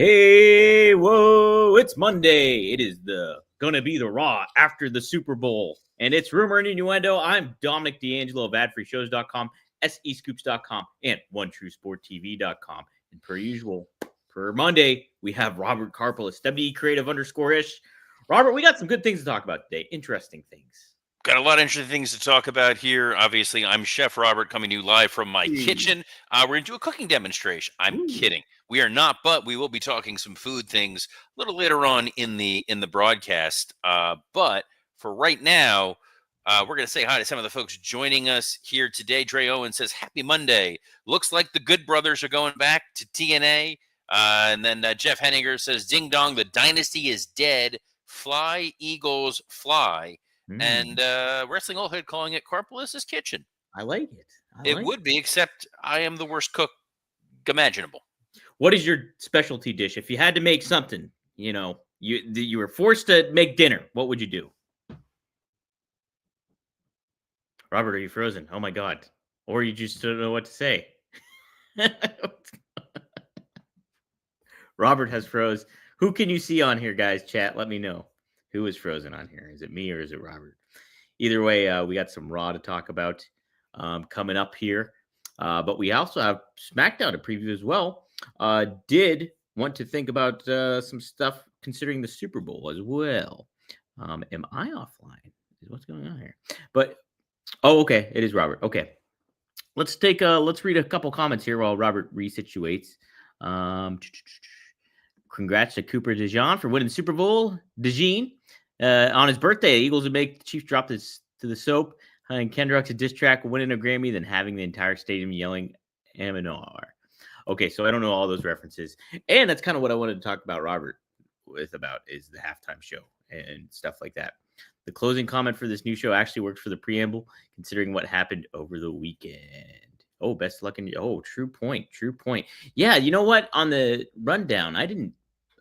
Hey, whoa, it's Monday. It is gonna be the Raw after the Super Bowl. And it's Rumor and Innuendo. I'm Dominic D'Angelo of adfreeshows.com, SEScoops.com, and OneTrueSportTV.com. And per usual, per Monday, we have Robert Karpelis, WE Creative _ish. Robert, we got some good things to talk about today. Interesting things. Got a lot of interesting things to talk about here. Obviously, I'm Chef Robert coming to you live from my kitchen. We're going to do a cooking demonstration. I'm kidding. We are not, but we will be talking some food things a little later on in the broadcast. But for right now, we're going to say hi to some of the folks joining us here today. Dre Owen says, "Happy Monday. Looks like the Good Brothers are going back to TNA." And then Jeff Henninger says, "Ding dong, the dynasty is dead. Fly, Eagles, fly." And Wrestling Old Head calling it Karpelis' Kitchen. I like it. It would be, except I am the worst cook imaginable. What is your specialty dish? If you had to make something, you were forced to make dinner, what would you do? Robert, are you frozen? Oh my God. Or you just don't know what to say. Robert has froze. Who can you see on here, guys? Chat, let me know. Who is frozen on here? Is it me or is it Robert? Either way, we got some Raw to talk about coming up here. But we also have SmackDown to preview as well. Did want to think about some stuff considering the Super Bowl as well. Am I offline? What's going on here? But, okay. It is Robert. Okay. Let's read a couple comments here while Robert resituates. Congrats to Cooper DeJean for winning the Super Bowl. DeJean. On his birthday, the Eagles would make the Chiefs drop this to the soap, and Kendrick's a diss track, winning a Grammy, then having the entire stadium yelling Aminar. Okay, so I don't know all those references. And that's kind of what I wanted to talk about Robert about is the halftime show and stuff like that. The closing comment for this new show actually worked for the preamble, considering what happened over the weekend. Oh, best luck in true point. Yeah, you know what? On the rundown,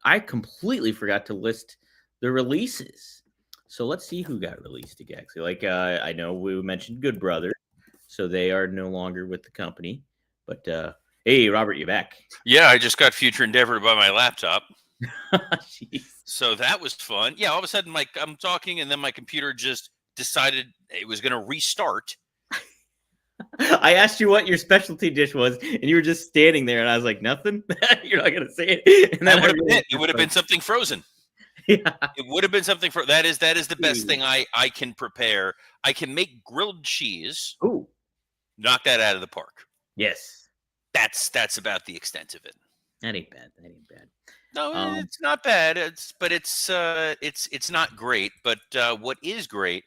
I completely forgot to list the releases. So let's see who got released exactly. Like I know we mentioned Good Brother, so they are no longer with the company. But hey, Robert, you back? Yeah, I just got Future Endeavor by my laptop. So that was fun. Yeah, all of a sudden I'm talking and then my computer just decided it was going to restart. I asked you what your specialty dish was, and you were just standing there, and I was like, "Nothing." You're not going to say it. And that would have been it. It would have been something frozen. Yeah. It would have been something for that is the best thing I can prepare. I can make grilled cheese. Ooh. Knock that out of the park. Yes. That's about the extent of it. That ain't bad. No, it's not bad. It's not great, but what is great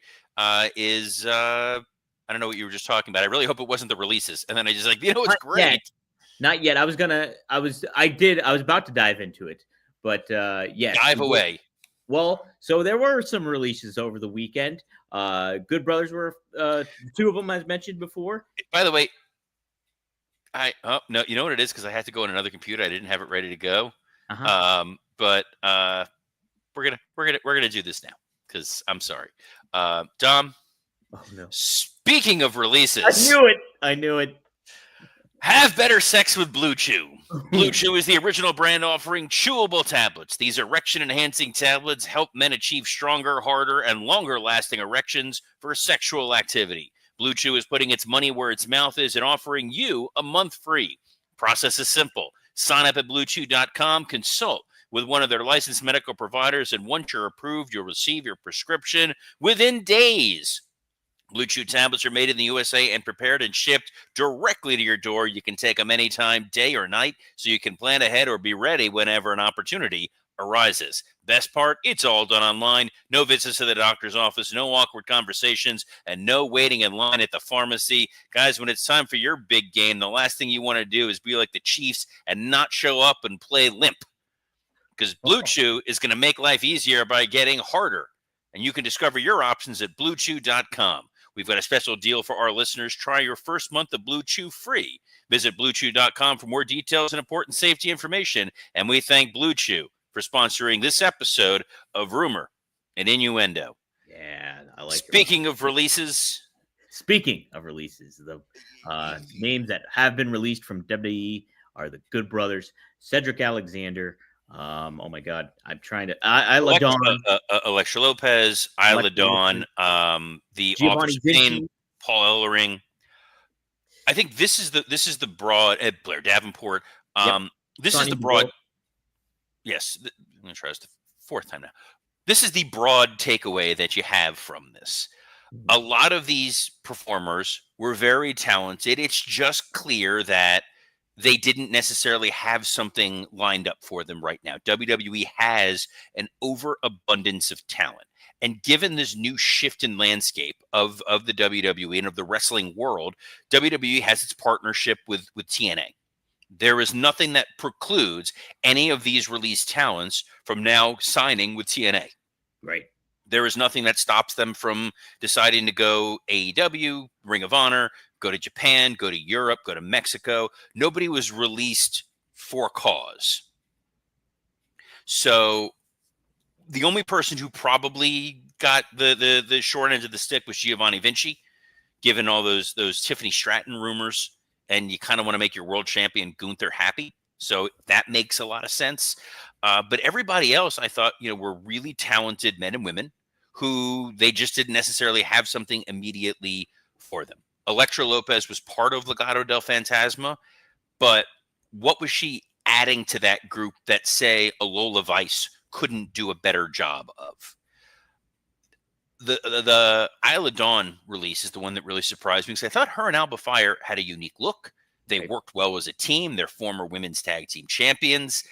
is I don't know what you were just talking about. I really hope it wasn't the releases. And then I just it's great. Not yet. I was about to dive into it, but yes. Dive away. Well, so there were some releases over the weekend. Good Brothers were two of them, as mentioned before. By the way, no, you know what it is? Because I had to go on another computer. I didn't have it ready to go. But we're gonna do this now because I'm sorry, Dom. Oh no. Speaking of releases, I knew it. Have better sex with Blue Chew. Blue Chew is the original brand offering chewable tablets. These erection-enhancing tablets help men achieve stronger, harder, and longer-lasting erections for sexual activity. Blue Chew is putting its money where its mouth is and offering you a month free. Process is simple. Sign up at BlueChew.com, consult with one of their licensed medical providers, and once you're approved, you'll receive your prescription within days. Blue Chew tablets are made in the USA and prepared and shipped directly to your door. You can take them anytime, day or night, so you can plan ahead or be ready whenever an opportunity arises. Best part, it's all done online. No visits to the doctor's office, no awkward conversations, and no waiting in line at the pharmacy. Guys, when it's time for your big game, the last thing you want to do is be like the Chiefs and not show up and play limp. Because Blue Chew is going to make life easier by getting harder. And you can discover your options at BlueChew.com. We've got a special deal for our listeners. Try your first month of Blue Chew free. Visit BlueChew.com for more details and important safety information. And we thank Blue Chew for sponsoring this episode of Rumor and Innuendo. Yeah, I like it. Speaking of releases, the names that have been released from WWE are the Good Brothers, Cedric Alexander, Oh my God, I'm trying to. Isla Dawn, Alexa Lopez, Isla Alexa Dawn, Lopez, the Authors Giovanni of Pain, Vinci. Paul Ellering. I think this is the broad Blair Davenport. Yep, This is Sonya the broad. Deville. Yes, I'm going to try this the fourth time now. This is the broad takeaway that you have from this. Mhm. A lot of these performers were very talented. It's just clear that they didn't necessarily have something lined up for them right now. WWE has an overabundance of talent. And given this new shift in landscape of the WWE and of the wrestling world, WWE has its partnership with TNA. There is nothing that precludes any of these released talents from now signing with TNA. Right. There is nothing that stops them from deciding to go AEW, Ring of Honor, go to Japan, go to Europe, go to Mexico. Nobody was released for cause. So the only person who probably got the short end of the stick was Giovanni Vinci, given all those Tiffany Stratton rumors, and you kind of want to make your world champion Gunther happy. So that makes a lot of sense. But everybody else, I thought, were really talented men and women who they just didn't necessarily have something immediately for them. Electra Lopez was part of Legado del Fantasma, but what was she adding to that group that, say, a Lola Vice couldn't do a better job of? The Isle of Dawn release is the one that really surprised me because I thought her and Alba Fire had a unique look. They Right. worked well as a team. They're former women's tag team champions.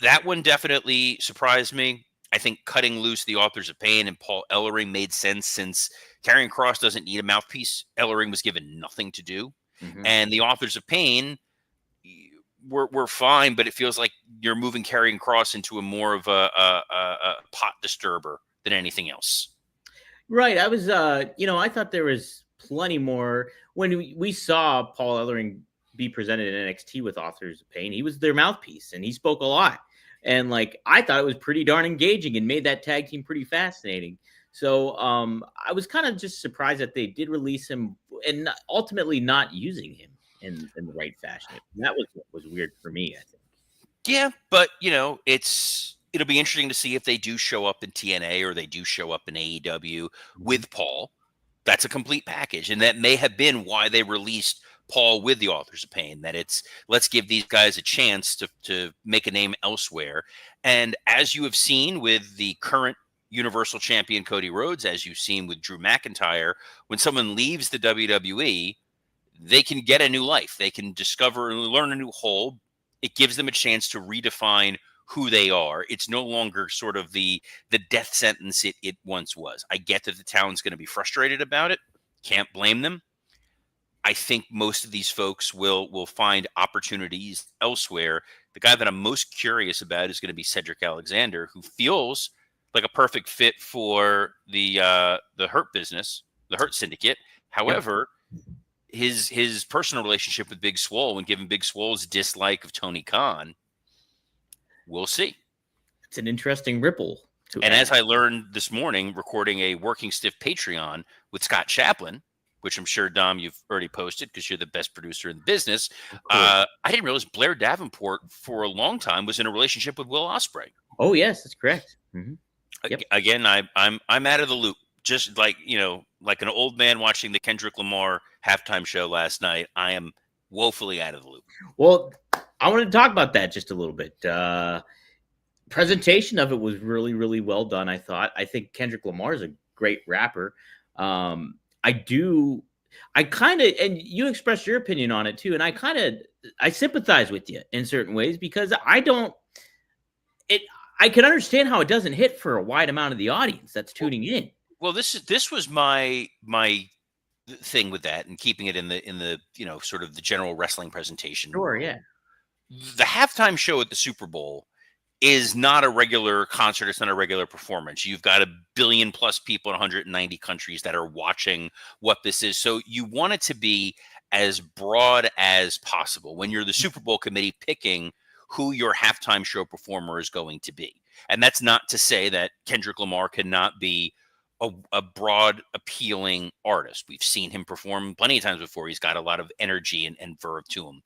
That one definitely surprised me. I think cutting loose the Authors of Pain and Paul Ellering made sense since Karrion Kross doesn't need a mouthpiece. Ellering was given nothing to do. Hmm. And the Authors of Pain were fine, but it feels like you're moving Karrion Kross into a more of a pot disturber than anything else. Right. I was, I thought there was plenty more when we saw Paul Ellering be presented in NXT with Authors of Pain. He was their mouthpiece and he spoke a lot. And like, I thought it was pretty darn engaging and made that tag team pretty fascinating. So, I was kind of just surprised that they did release him and ultimately not using him in the right fashion. That was what was weird for me, I think. Yeah, but it'll be interesting to see if they do show up in TNA or they do show up in AEW Mhm. with Paul. That's a complete package, and that may have been why they released Paul with the Authors of Pain. That it's let's give these guys a chance to make a name elsewhere. And as you have seen with the current Universal Champion Cody Rhodes, as you've seen with Drew McIntyre, when someone leaves the WWE, they can get a new life. They can discover and learn a new hole. It gives them a chance to redefine who they are. It's no longer sort of the death sentence it once was. I get that the town's going to be frustrated about it. Can't blame them. I think most of these folks will find opportunities elsewhere. The guy that I'm most curious about is going to be Cedric Alexander, who feels like a perfect fit for the Hurt business, the Hurt Syndicate. Yep. However, his personal relationship with Big Swole and given Big Swole's dislike of Tony Khan, we'll see. It's an interesting ripple to And as add. I learned this morning, recording a Working Stiff Patreon with Scott Chaplin, which I'm sure, Dom, you've already posted because you're the best producer in the business. Of course. I didn't realize Blair Davenport for a long time was in a relationship with Will Ospreay. Oh, yes, that's correct. Hmm. Yep. Again, I'm out of the loop. Just like like an old man watching the Kendrick Lamar halftime show last night. I am woefully out of the loop. Well, I want to talk about that just a little bit. Presentation of it was really, really well done. I thought. I think Kendrick Lamar is a great rapper. I do. I kind of, and you expressed your opinion on it too, and I sympathize with you in certain ways because I don't. It. I can understand how it doesn't hit for a wide amount of the audience that's Well, tuning in. well, this was my thing with that, and keeping it in the sort of the general wrestling presentation Sure. world. Yeah. The halftime show at the Super Bowl is not a regular concert. It's not a regular performance. You've got a billion plus people in 190 countries that are watching what this is. So you want it to be as broad as possible when you're the Super Bowl committee picking who your halftime show performer is going to be. And that's not to say that Kendrick Lamar cannot be a broad, appealing artist. We've seen him perform plenty of times before. He's got a lot of energy and verve to him.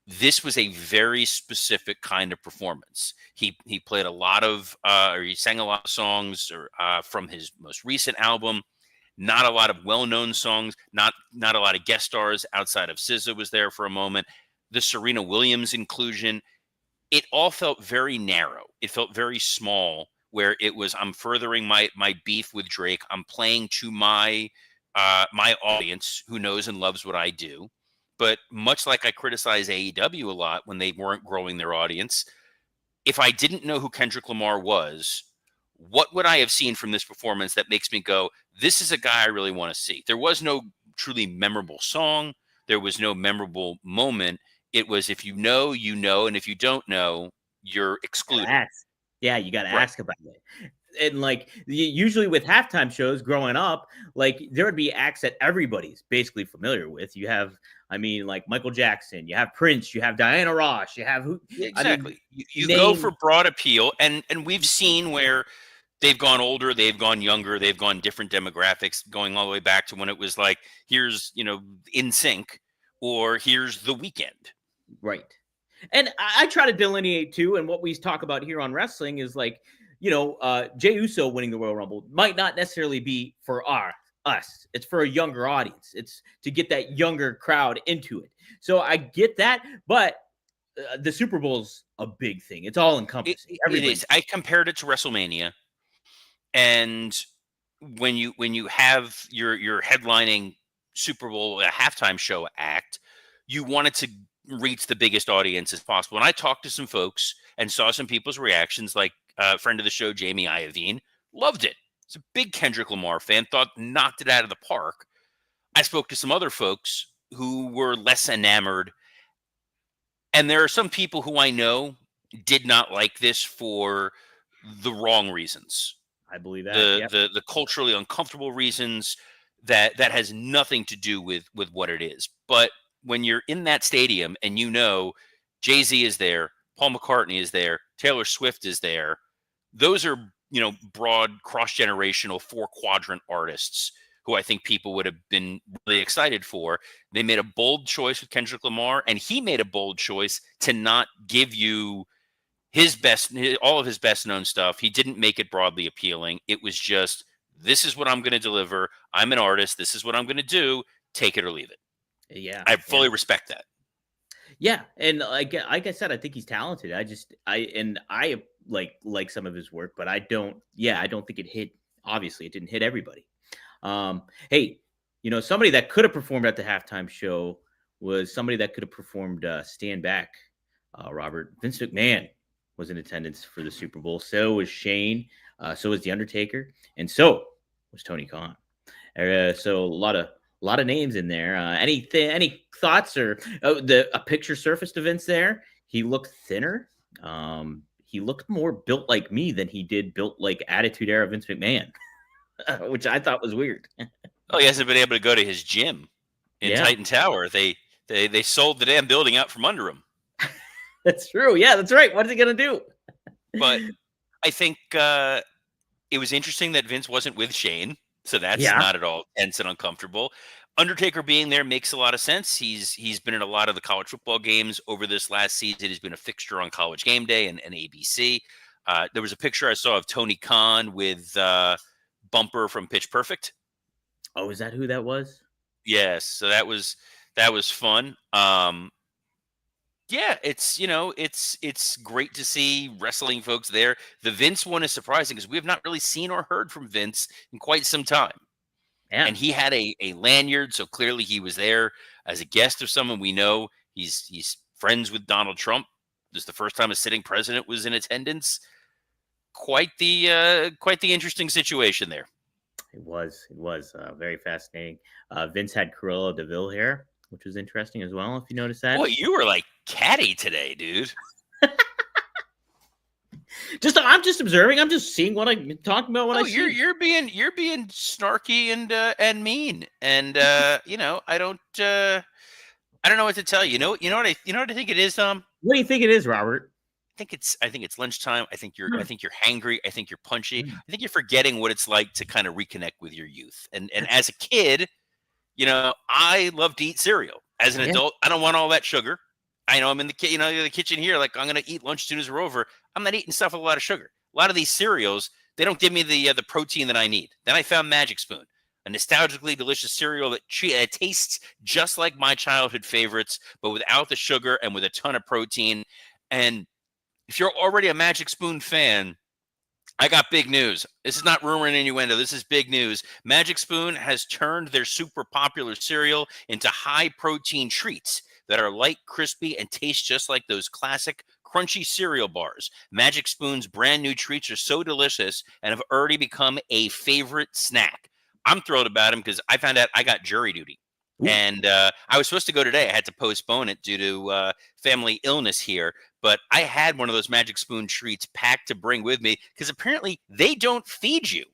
this was a very specific kind of performance. He played a lot of or he sang a lot of songs or from his most recent album. Not a lot of well-known songs. Not a lot of guest stars outside of SZA was there for a moment. The Serena Williams inclusion. It all felt very narrow. It felt very small. Where it was, I'm furthering my beef with Drake. I'm playing to my audience who knows and loves what I do. But much like I criticize AEW a lot when they weren't growing their audience, if I didn't know who Kendrick Lamar was, what would I have seen from this performance that makes me go, this is a guy I really want to see? There was no truly memorable song. There was no memorable moment. It was, if you know, you know, and if you don't know, you're excluded. Ask. Yeah, you got to Right. ask about it. And like usually with halftime shows growing up, like there would be acts that everybody's basically familiar with. You have, I mean, like Michael Jackson, you have Prince, you have Diana Ross, you have who? Yeah, I mean, exactly. You go name for broad appeal, and we've seen where they've gone older, they've gone younger, they've gone different demographics, going all the way back to when it was like, here's In Sync, or here's The Weekend. right. And I try to delineate too. And what we talk about here on wrestling is like, Jey Uso winning the Royal Rumble might not necessarily be for us. It's for a younger audience. It's to get that younger crowd into it. So I get that, but the Super Bowl's a big thing. It's all encompassing. It is. I compared it to WrestleMania, and when you have your headlining Super Bowl a halftime show act, you wanted to reach the biggest audience as possible. And I talked to some folks and saw some people's reactions, like a friend of the show, Jamie Iovine, loved it. He's a big Kendrick Lamar fan, thought knocked it out of the park. I spoke to some other folks who were less enamored. And there are some people who I know did not like this for the wrong reasons. I believe that. The Yep. the culturally uncomfortable reasons that has nothing to do with what it is. But when you're in that stadium and Jay-Z is there, Paul McCartney is there, Taylor Swift is there, those are, broad cross-generational 4-quadrant artists who I think people would have been really excited for. They made a bold choice with Kendrick Lamar, and he made a bold choice to not give you all of his best known stuff. He didn't make it broadly appealing. It was just, this is what I'm going to deliver. I'm an artist. This is what I'm going to do. Take it or leave it. Yeah. I fully respect that. Yeah, and like I said, I think he's talented. I like some of his work, but I don't. Yeah, I don't think it hit. Obviously, it didn't hit everybody. Hey, somebody that could have performed at the halftime show was somebody that could have performed Stand Back. Robert, Vince McMahon was in attendance for the Super Bowl. So was Shane. So was The Undertaker, and so was Tony Khan. So a lot of names in there. Any thoughts or a picture surfaced of Vince there? He looked thinner. He looked more built like me than he did built like Attitude Era Vince McMahon, which I thought was weird. Oh, he hasn't been able to go to his gym in Titan Tower. They sold the damn building out from under him. That's true. Yeah, that's right. What is he gonna do? But I think it was interesting that Vince wasn't with Shane. So that's not at all tense and uncomfortable. Undertaker being there makes a lot of sense. He's been in a lot of the college football games over this last season. He's been a fixture on College Game Day and ABC. There was a picture I saw of Tony Khan with Bumper from Pitch Perfect. Oh, is that who that was? Yes. So that was fun. Yeah, it's great to see wrestling folks there. The Vince one is surprising because we have not really seen or heard from Vince in quite some time. Yeah. And he had a lanyard, so clearly he was there as a guest of someone we know. He's friends with Donald Trump. This is the first time a sitting president was in attendance. Quite the interesting situation there. It was very fascinating. Vince had Cruella de Vil hair, which was interesting as well, if you noticed that. Boy, you were like catty today, dude. I'm just observing. I'm just seeing what I'm talking about. You're being snarky and mean, and I don't know what to tell you. You know what I think it is, Tom. What do you think it is, Robert? I think it's lunchtime. I think you're hangry. I think you're punchy. I think you're forgetting what it's like to kind of reconnect with your youth. And as a kid, I love to eat cereal. As an adult, I don't want all that sugar. I know I'm in the the kitchen here. Like I'm gonna eat lunch as soon as we're over. I'm not eating stuff with a lot of sugar. A lot of these cereals, they don't give me the protein that I need. Then I found Magic Spoon, a nostalgically delicious cereal that tastes just like my childhood favorites, but without the sugar and with a ton of protein. And if you're already a Magic Spoon fan, I got big news. This is not rumor and innuendo. This is big news. Magic Spoon has turned their super popular cereal into high protein treats that are light, crispy, and taste just like those classic crunchy cereal bars. Magic Spoon's brand new treats are so delicious and have already become a favorite snack. I'm thrilled about them because I found out I got jury duty. Ooh. And I was supposed to go today. I had to postpone it due to family illness here. But I had one of those Magic Spoon treats packed to bring with me because apparently they don't feed you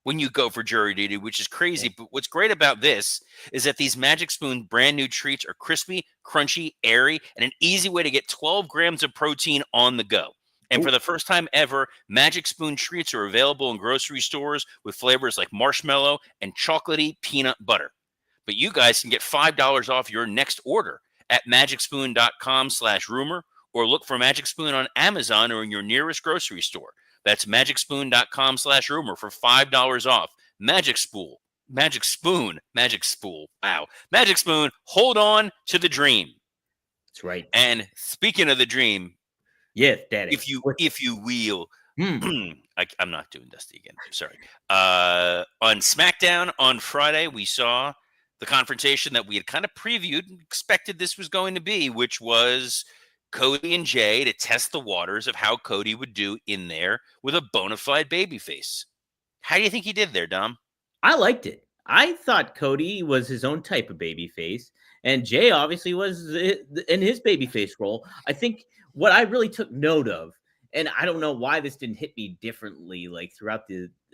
when you go for jury duty, which is crazy. But what's great about this is that these Magic Spoon brand new treats are crispy, crunchy, airy, and an easy way to get 12 grams of protein on the go. And for the first time ever, Magic Spoon treats are available in grocery stores with flavors like marshmallow and chocolatey peanut butter. But you guys can get $5 off your next order at magicspoon.com/rumor, or look for Magic Spoon on Amazon or in your nearest grocery store. That's magicspoon.com/rumor for $5 off. Magic Spoon. Wow. Magic Spoon, hold on to the dream. That's right. And speaking of the dream, yes, Daddy. If you will, I'm not doing Dusty again. I'm sorry. On SmackDown on Friday, we saw the confrontation that we had kind of previewed and expected this was going to be, which was Cody and Jay to test the waters of how Cody would do in there with a bona fide babyface. How do you think he did there, Dom? I liked it. I thought Cody was his own type of babyface, and Jay obviously was in his babyface role. I think what I really took note of, and I don't know why this didn't hit me differently like throughout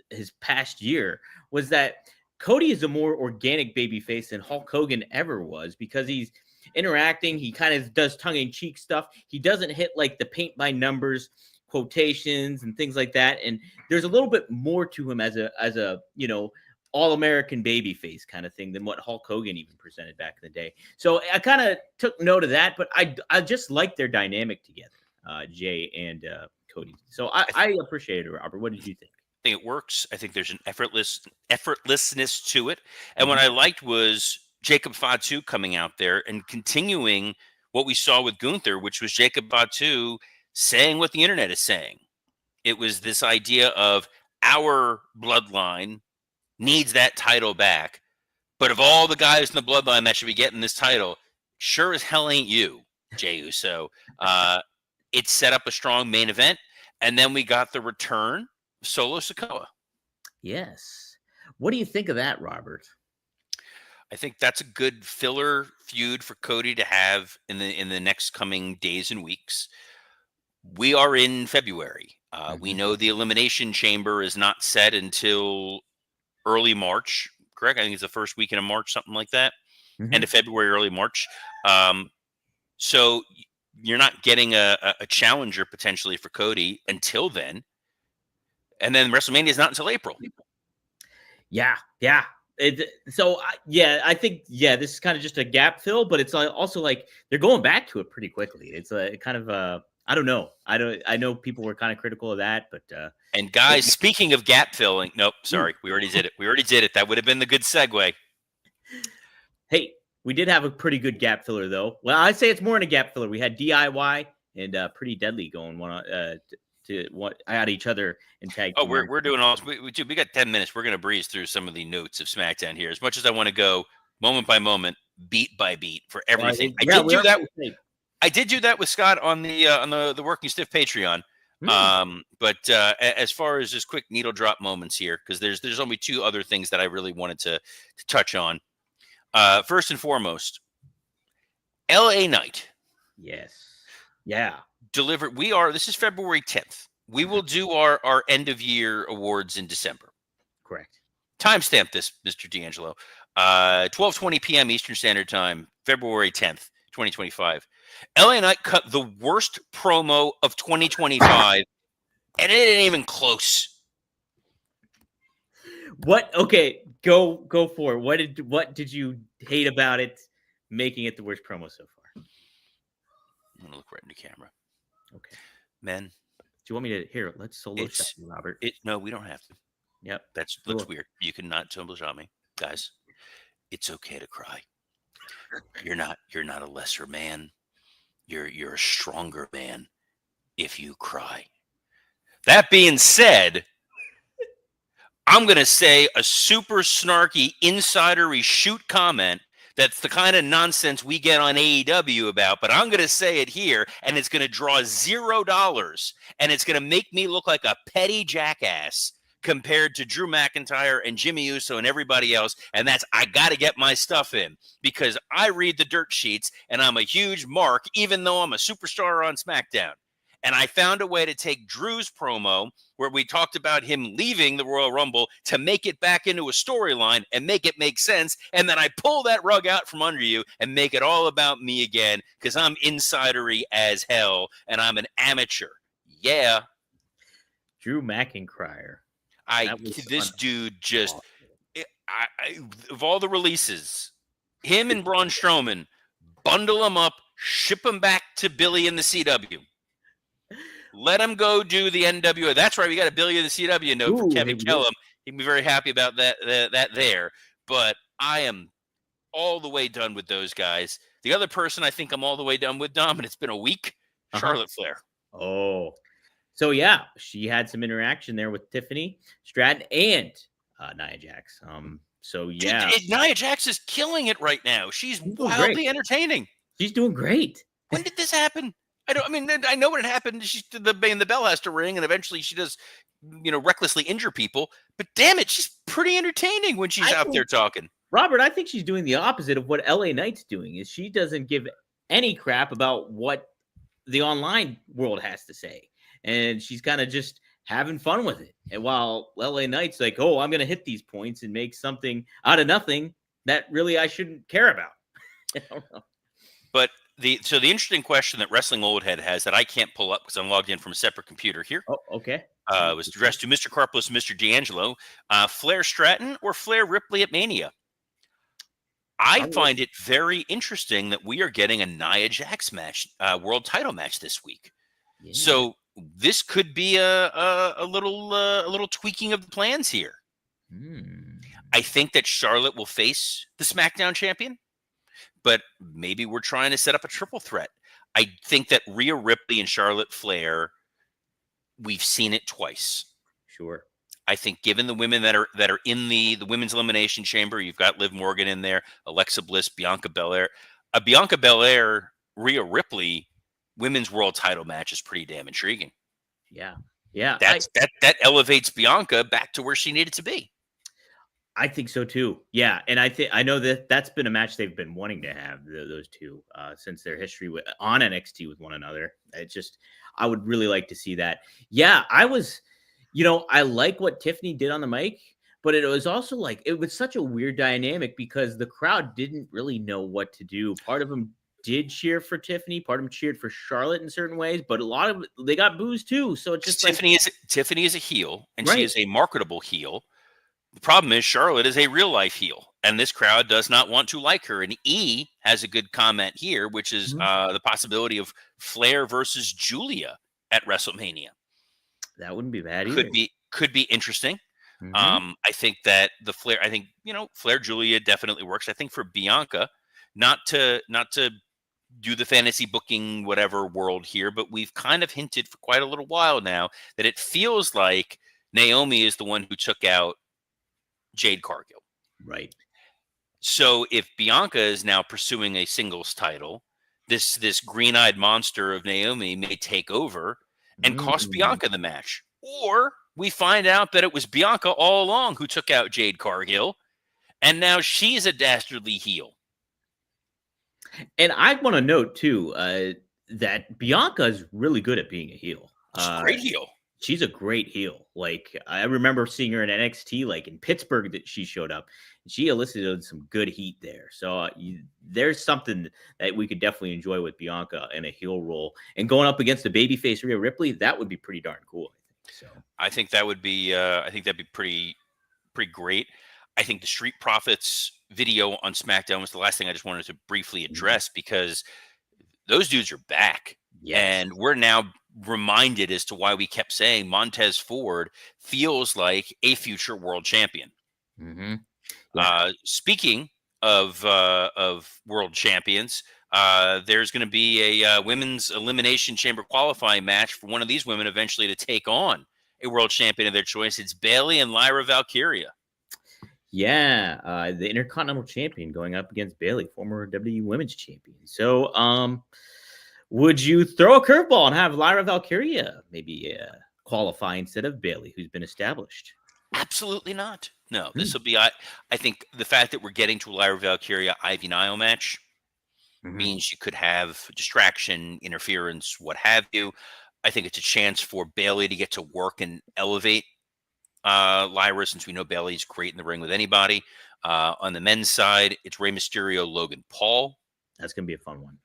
his past year, was that Cody is a more organic babyface than Hulk Hogan ever was, because he's interacting. He kind of does tongue-in-cheek stuff. He doesn't hit like the paint by numbers quotations and things like that. And there's a little bit more to him as a all-American babyface kind of thing than what Hulk Hogan even presented back in the day. So I kind of took note of that, but I just like their dynamic together, Jay and Cody. So I appreciated it, Robert. What did you think? I think it works. I think there's an effortlessness to it. And what I liked was Jacob Fatu coming out there and continuing what we saw with Gunther, which was Jacob Fatu saying what the internet is saying. It was this idea of our bloodline needs that title back. But of all the guys in the bloodline that should be getting this title, sure as hell ain't you, Jey Uso. It set up a strong main event. And then we got the return of Solo Sikoa. Yes. What do you think of that, Robert? I think that's a good filler feud for Cody to have in the next coming days and weeks. We are in February. We know the Elimination Chamber is not set until early March, correct? I think it's the first weekend of March, something like that. End of February, early March. So you're not getting a challenger potentially for Cody until then. And then WrestleMania is not until April. Yeah. I think this is kind of just a gap fill, but it's also like they're going back to it pretty quickly. It's a kind of I don't know. I know people were kind of critical of that, but and guys, speaking of gap filling, nope, sorry, we already did it. That would have been the good segue. Hey, we did have a pretty good gap filler though. Well, I'd say it's more than a gap filler. We had DIY and Pretty Deadly going one to one at each other in tag. Oh, we're doing all. We got 10 minutes. We're gonna breeze through some of the notes of SmackDown here. As much as I want to go moment by moment, beat by beat for everything. I did do that with Scott on the Working Stiff Patreon. But as far as just quick needle drop moments here, because there's only two other things that I really wanted to touch on. First and foremost, LA Knight. Yes. Yeah. Delivered. This is February 10th. We will do our end of year awards in December. Correct. Timestamp this, Mr. D'Angelo. 12:20 p.m. Eastern Standard Time, February 10th, 2025. LA Knight cut the worst promo of 2025, and it ain't even close. What? Okay, go for it. What did you hate about it, making it the worst promo so far? I'm gonna look right into camera. Okay. Men, Do you want me to here? Let's solo shot it's you, Robert. no, we don't have to. Yep. That looks Cool. weird. You cannot tumble shot me, guys. It's okay to cry. You're not a lesser man. You're a stronger man if you cry. That being said, I'm going to say a super snarky insidery shoot comment that's the kind of nonsense we get on AEW about, but I'm going to say it here, and it's going to draw $0, and it's going to make me look like a petty jackass compared to Drew McIntyre and Jimmy Uso and everybody else, and that's I got to get my stuff in because I read the dirt sheets, and I'm a huge mark, even though I'm a superstar on SmackDown. And I found a way to take Drew's promo where we talked about him leaving the Royal Rumble to make it back into a storyline and make it make sense. And then I pull that rug out from under you and make it all about me again because I'm insidery as hell and I'm an amateur. Yeah. Drew McIntyre. This dude just, awesome. of all the releases, him and Braun Strowman, bundle him up, ship him back to Billy in the CW. Let him go do the NWA. That's right. We got a Billy in the CW note for Kevin Kellum. He'd be very happy about that there. But I am all the way done with those guys. The other person I think I'm all the way done with, Dom, and it's been a week, Charlotte Flair. Oh. So, yeah, she had some interaction there with Tiffany Stratton and Nia Jax. So, yeah. Dude, Nia Jax is killing it right now. She's wildly entertaining. She's doing great. When did this happen? I know when it happened. The bell has to ring, and eventually she does, recklessly injure people. But damn it, she's pretty entertaining when she's out there talking. Robert, I think she's doing the opposite of what LA Knight's doing. Is she doesn't give any crap about what the online world has to say, and she's kind of just having fun with it. And while LA Knight's like, oh, I'm going to hit these points and make something out of nothing that really I shouldn't care about. I don't know. But the interesting question that Wrestling Old Head has that I can't pull up because I'm logged in from a separate computer here. Oh, okay. Was addressed to Mr. Carpus and Mr. D'Angelo. Flair Stratton or Flair Ripley at Mania? I find it very interesting that we are getting a Nia Jax match, world title match this week. Yeah. So this could be a little tweaking of the plans here. I think that Charlotte will face the SmackDown champion. But maybe we're trying to set up a triple threat. I think that Rhea Ripley and Charlotte Flair, we've seen it twice. Sure. I think given the women that are in the women's elimination chamber, you've got Liv Morgan in there, Alexa Bliss, Bianca Belair. A Bianca Belair, Rhea Ripley women's world title match is pretty damn intriguing. Yeah. Yeah. That elevates Bianca back to where she needed to be. I think so too. Yeah, and I know that's been a match they've been wanting to have those two since their history on NXT with one another. I would really like to see that. Yeah, I like what Tiffany did on the mic, but it was also like it was such a weird dynamic because the crowd didn't really know what to do. Part of them did cheer for Tiffany, part of them cheered for Charlotte in certain ways, but a lot of they got boos too. So it's just Tiffany is a heel, and she is a marketable heel. The problem is Charlotte is a real-life heel, and this crowd does not want to like her. And E has a good comment here, which is the possibility of Flair versus Julia at WrestleMania. That wouldn't be bad either. Could be interesting. I think that Flair Julia definitely works. I think for Bianca, not to do the fantasy booking whatever world here, but we've kind of hinted for quite a little while now that it feels like Naomi is the one who took out Jade Cargill. Right. So if Bianca is now pursuing a singles title, this green-eyed monster of Naomi may take over and cost Bianca the match. Or we find out that it was Bianca all along who took out Jade Cargill, and now she's a dastardly heel. And I want to note, too, that Bianca is really good at being a heel. She's a great heel. She's a great heel. Like, I remember seeing her in NXT, like in Pittsburgh, that she showed up. She elicited some good heat there. So there's something that we could definitely enjoy with Bianca in a heel role. And going up against the babyface Rhea Ripley, that would be pretty darn cool. I think that would be. I think that'd be pretty great. I think the Street Profits video on SmackDown was the last thing I just wanted to briefly address because those dudes are back. Yes. And we're now reminded as to why we kept saying Montez Ford feels like a future world champion. Mm-hmm. Yeah. Speaking of world champions, there's going to be a women's elimination chamber qualifying match for one of these women eventually to take on a world champion of their choice. It's Bailey and Lyra Valkyria. Yeah, the Intercontinental Champion going up against Bailey, former WWE Women's Champion. So, would you throw a curveball and have Lyra Valkyria maybe qualify instead of Bailey, who's been established? Absolutely not. No, this will be. I think the fact that we're getting to a Lyra Valkyria Ivy Nile match means you could have distraction, interference, what have you. I think it's a chance for Bailey to get to work and elevate Lyra, since we know Bailey's great in the ring with anybody. On the men's side, it's Rey Mysterio, Logan Paul. That's going to be a fun one.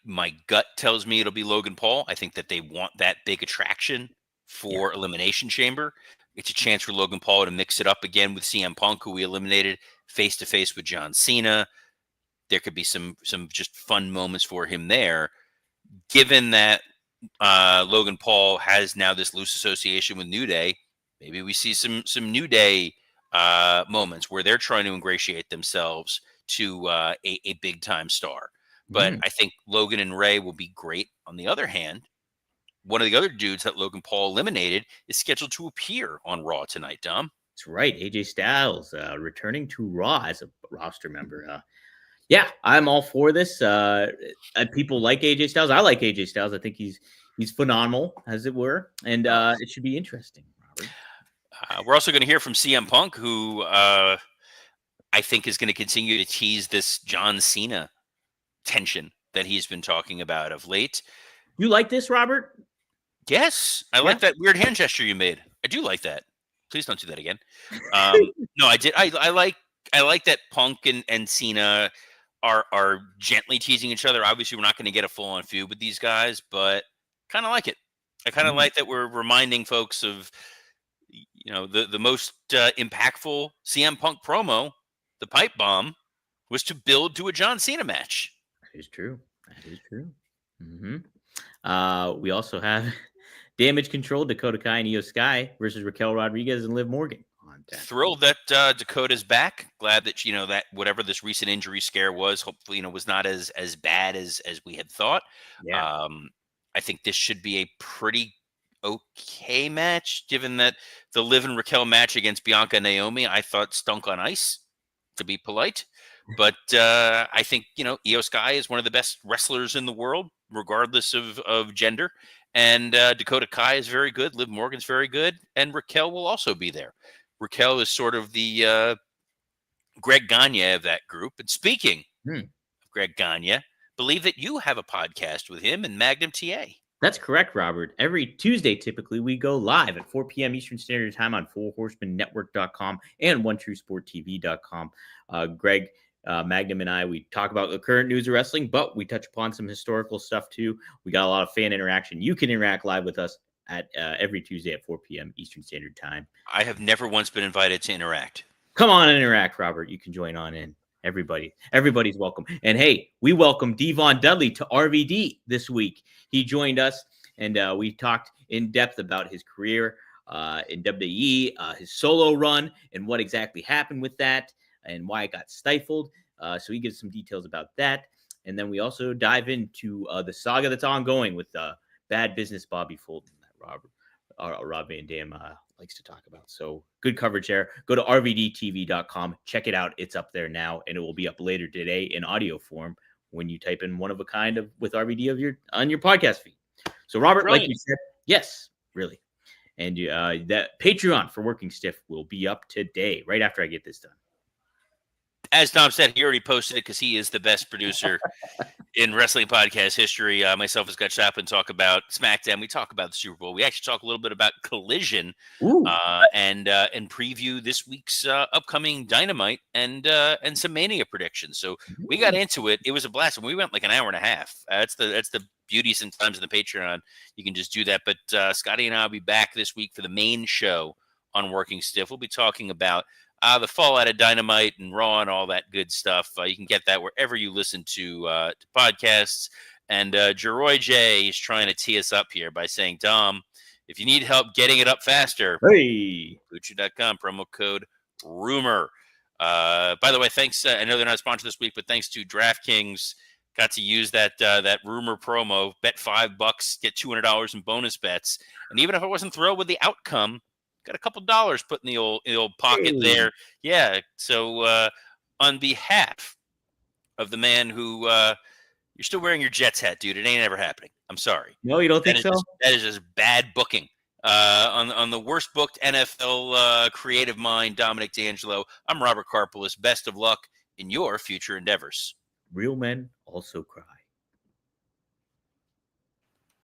My gut tells me it'll be Logan Paul. I think that they want that big attraction for Elimination Chamber. It's a chance for Logan Paul to mix it up again with CM Punk, who we eliminated face to face with John Cena. There could be some just fun moments for him there. Given that Logan Paul has now this loose association with New Day, maybe we see some New Day moments where they're trying to ingratiate themselves to a big time star. But I think Logan and Ray will be great. On the other hand, one of the other dudes that Logan Paul eliminated is scheduled to appear on Raw tonight, Dom. That's right. AJ Styles returning to Raw as a roster member. Yeah, I'm all for this. People like AJ Styles. I like AJ Styles. I think he's phenomenal, as it were. And it should be interesting, Robert. We're also going to hear from CM Punk, who I think is going to continue to tease this John Cena tension that he's been talking about of late. You like this, Robert? Yes, I like that weird hand gesture you made. I do like that. Please don't do that again. No, I did. I like that Punk and Cena are gently teasing each other. Obviously, we're not going to get a full on feud with these guys, but kind of like it. I kind of like that we're reminding folks of, the most impactful CM Punk promo, the pipe bomb, was to build to a John Cena match. That is true. We also have Damage Control, Dakota Kai and Io Sky versus Raquel Rodriguez and Liv Morgan. Thrilled that Dakota's back. Glad that that whatever this recent injury scare was, hopefully was not as bad as we had thought. Yeah. I think this should be a pretty okay match, given that the Liv and Raquel match against Bianca and Naomi I thought stunk on ice, to be polite. But I think Io Sky is one of the best wrestlers in the world, regardless of gender. And Dakota Kai is very good. Liv Morgan's very good, and Raquel will also be there. Raquel is sort of the Greg Gagne of that group. And speaking of Greg Gagne, believe that you have a podcast with him and Magnum TA. That's correct, Robert. Every Tuesday, typically, we go live at 4 p.m. Eastern Standard Time on FourHorsemenNetwork.com and OneTrueSportTV.com. Greg, Magnum, and I, we talk about the current news of wrestling, but we touch upon some historical stuff, too. We got a lot of fan interaction. You can interact live with us at every Tuesday at 4 p.m. Eastern Standard Time. I have never once been invited to interact. Come on and interact, Robert. You can join on in. Everybody's welcome. And hey, we welcome Devon Dudley to RVD this week. He joined us, and we talked in depth about his career in WWE, his solo run, and what exactly happened with that, and why it got stifled. So he gives some details about that. And then we also dive into the saga that's ongoing with Bad Business Bobby Fulton that Rob Van Dam likes to talk about. So good coverage there. Go to rvdtv.com. Check it out. It's up there now, and it will be up later today in audio form when you type in One of a Kind with RVD on your podcast feed. So Robert, like you said, yes, really. And that Patreon for Working Stiff will be up today, right after I get this done. As Tom said, he already posted it because he is the best producer in wrestling podcast history. Myself and Scott Chaplin talk about SmackDown. We talk about the Super Bowl. We actually talk a little bit about Collision and preview this week's upcoming Dynamite and some Mania predictions. So we got into it. It was a blast. We went like an hour and a half. That's the beauty sometimes in the Patreon. You can just do that. But Scotty and I will be back this week for the main show on Working Stiff. We'll be talking about the fallout of Dynamite and Raw and all that good stuff. You can get that wherever you listen to podcasts. And Jeroy J is trying to tee us up here by saying, Dom, if you need help getting it up faster, Hey, BlueChew.com, promo code rumor. By the way, thanks. I know they're not sponsored this week, but thanks to DraftKings, got to use that rumor promo. Bet $5, get $200 in bonus bets. And even if I wasn't thrilled with the outcome, got a couple dollars put in the old pocket there. Yeah. So on behalf of the man who you're still wearing your Jets hat, dude, it ain't ever happening. I'm sorry. No, you don't think so? That is just bad booking. On the worst booked NFL creative mind, Dominic D'Angelo. I'm Robert Karpolis. Best of luck in your future endeavors. Real men also cry.